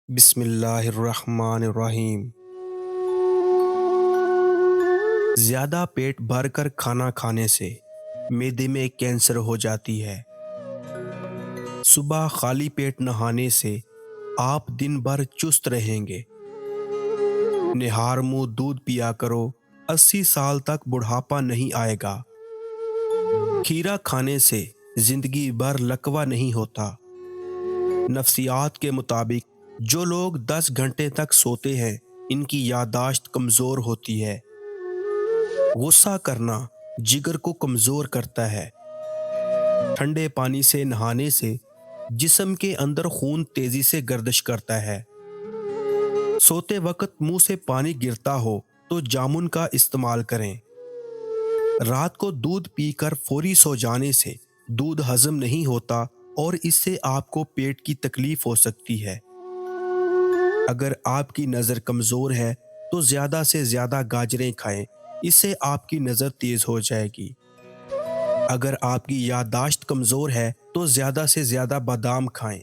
بسم اللہ الرحمن الرحیم۔ زیادہ پیٹ بھر کر کھانا کھانے سے معدے میں کینسر ہو جاتی ہے۔ صبح خالی پیٹ نہانے سے آپ دن بھر چست رہیں گے۔ نہار منہ دودھ پیا کرو، 80 سال تک بڑھاپا نہیں آئے گا۔ کھیرا کھانے سے زندگی بھر لکوہ نہیں ہوتا۔ نفسیات کے مطابق جو لوگ 10 گھنٹے تک سوتے ہیں ان کی یادداشت کمزور ہوتی ہے۔ غصہ کرنا جگر کو کمزور کرتا ہے۔ ٹھنڈے پانی سے نہانے سے جسم کے اندر خون تیزی سے گردش کرتا ہے۔ سوتے وقت منہ سے پانی گرتا ہو تو جامن کا استعمال کریں۔ رات کو دودھ پی کر فوری سو جانے سے دودھ ہضم نہیں ہوتا اور اس سے آپ کو پیٹ کی تکلیف ہو سکتی ہے۔ اگر آپ کی نظر کمزور ہے تو زیادہ سے زیادہ گاجریں کھائیں، اس سے آپ کی نظر تیز ہو جائے گی۔ اگر آپ کی یادداشت کمزور ہے تو زیادہ سے زیادہ بادام کھائیں،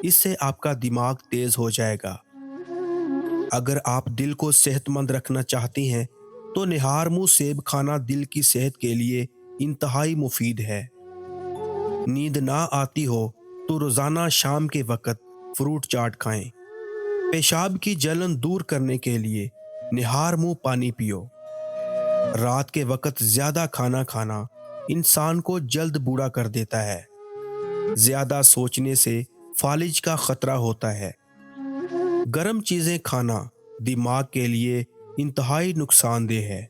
اس سے آپ کا دماغ تیز ہو جائے گا۔ اگر آپ دل کو صحت مند رکھنا چاہتی ہیں تو نہار منہ سیب کھانا دل کی صحت کے لیے انتہائی مفید ہے۔ نیند نہ آتی ہو تو روزانہ شام کے وقت فروٹ چاٹ کھائیں۔ پیشاب کی جلن دور کرنے کے لیے نہار منہ پانی پیو۔ رات کے وقت زیادہ کھانا کھانا انسان کو جلد بوڑھا کر دیتا ہے۔ زیادہ سوچنے سے فالج کا خطرہ ہوتا ہے۔ گرم چیزیں کھانا دماغ کے لیے انتہائی نقصان دہ ہے۔